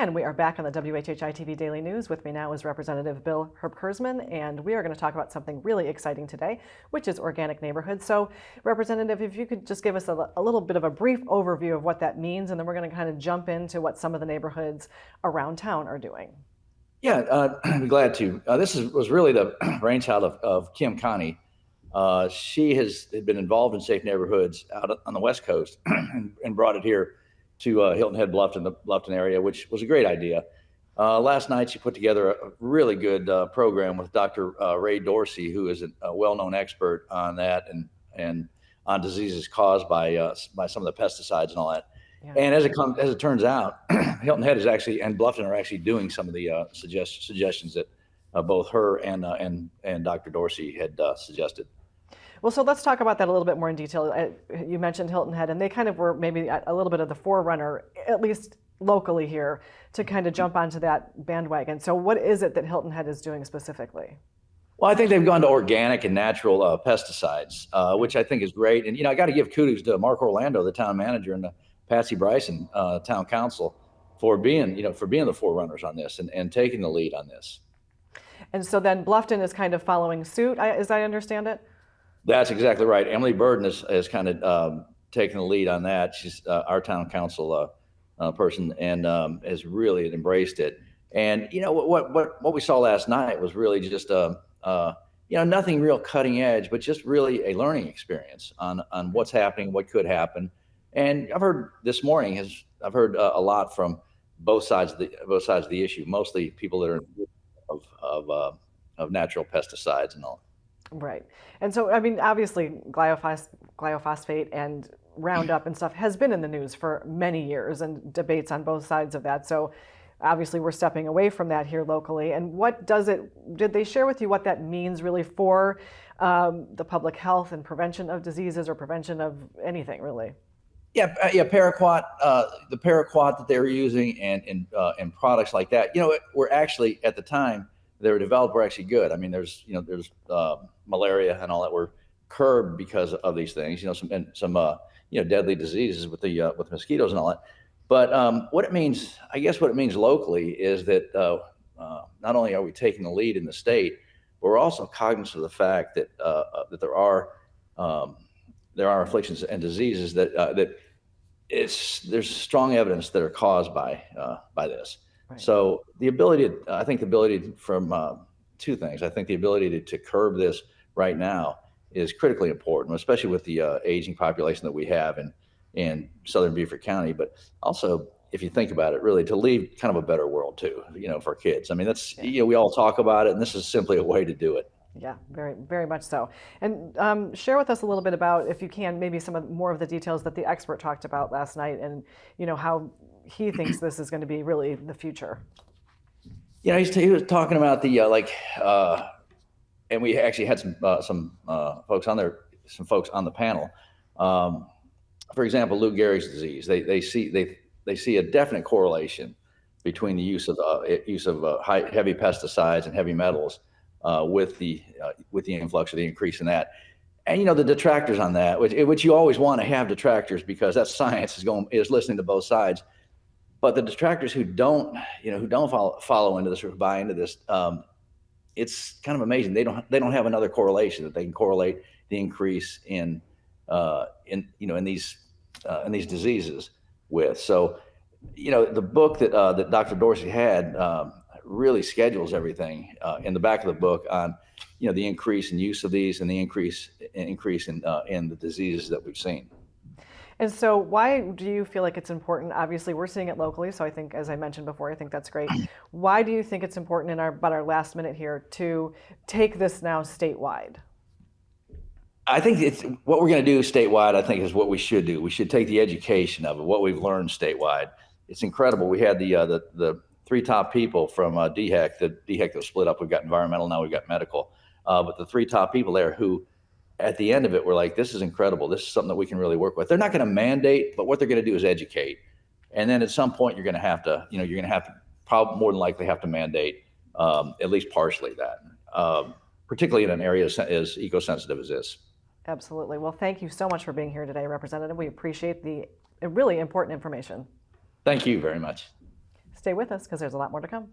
And we are back on the WHHI-TV Daily News. With me now is Representative Bill Herbkersman, and we are going to talk about something really exciting today, which is organic neighborhoods. So, Representative, if you could just give us a little bit of a brief overview of what that means, and then we're going to kind of jump into what some of the neighborhoods around town are doing. Yeah, I'd be glad to. This was really the brainchild of Kim Connie. She has been involved in safe neighborhoods out on the West Coast and brought it here to Hilton Head, Bluffton, the Bluffton area, which was a great idea. Last night, she put together a really good program with Dr. Ray Dorsey, who is a well-known expert on that and on diseases caused by some of the pesticides and all that. Yeah. And as it turns out, Hilton Head is actually and Bluffton are actually doing some of the suggestions that both her and Dr. Dorsey had suggested. Well, so let's talk about that a little bit more in detail. You mentioned Hilton Head, and they kind of were maybe a little bit of the forerunner, at least locally here, to kind of jump onto that bandwagon. So what is it that Hilton Head is doing specifically? Well, I think they've gone to organic and natural pesticides, which I think is great. And, I got to give kudos to Mark Orlando, the town manager, and Patsy Bryson, town council, for being the forerunners on this and taking the lead on this. And so then Bluffton is kind of following suit, as I understand it? That's exactly right. Emily Burden has kind of taken the lead on that. She's our town council person and has really embraced it. And what we saw last night was really just nothing real cutting edge, but just really a learning experience on what's happening, what could happen. And I've heard this morning I've heard a lot from both sides of the issue. Mostly people that are of natural pesticides and all. Right. And so, I mean, obviously, glyphosate and Roundup and stuff has been in the news for many years and debates on both sides of that. So obviously, we're stepping away from that here locally. And did they share with you what that means really for the public health and prevention of diseases or prevention of anything, really? Yeah, paraquat, the paraquat that they were using and products like that, were actually at the time they were developed were actually good. I mean, there's malaria and all that were curbed because of these things. Some deadly diseases with with mosquitoes and all that. But what it means locally is that not only are we taking the lead in the state, but we're also cognizant of the fact that that there are afflictions and diseases that there's strong evidence that are caused by this. Right. So I think the ability from two things. I think the ability to curb this right now is critically important, especially with the aging population that we have in southern Beaufort County. But also, if you think about it, really to leave kind of a better world too, for kids. I mean, that's we all talk about it, and this is simply a way to do it. Yeah, very, very much so. And share with us a little bit about, if you can, maybe more of the details that the expert talked about last night, and how he thinks this is going to be really the future. He was talking about the and we actually had some folks on there, some folks on the panel. For example, Lou Gehrig's disease. They see a definite correlation between the use of heavy pesticides and heavy metals. With the influx of the increase in that, and the detractors on that, which you always want to have detractors because that's science is listening to both sides, but the detractors who don't follow into this or buy into this, it's kind of amazing they don't have another correlation that they can correlate the increase in these diseases with. So the book that Dr. Dorsey had. Really schedules everything in the back of the book on, the increase in use of these and the increase in the diseases that we've seen. And so why do you feel like it's important? Obviously, we're seeing it locally, so I think, as I mentioned before, I think that's great. Why do you think it's important in our last minute here to take this now statewide? I think it's what we're going to do statewide. I think is what we should do. We should take the education of it, what we've learned statewide. It's incredible. We had the three top people from DHEC. The DHEC was split up. We've got environmental, now we've got medical. But the three top people there who, at the end of it, were like, this is incredible. This is something that we can really work with. They're not going to mandate, but what they're going to do is educate. And then at some point, you're going to have to probably more than likely have to mandate at least partially that, particularly in an area as eco-sensitive as this. Absolutely. Well, thank you so much for being here today, Representative. We appreciate the really important information. Thank you very much. stay with us because there's a lot more to come.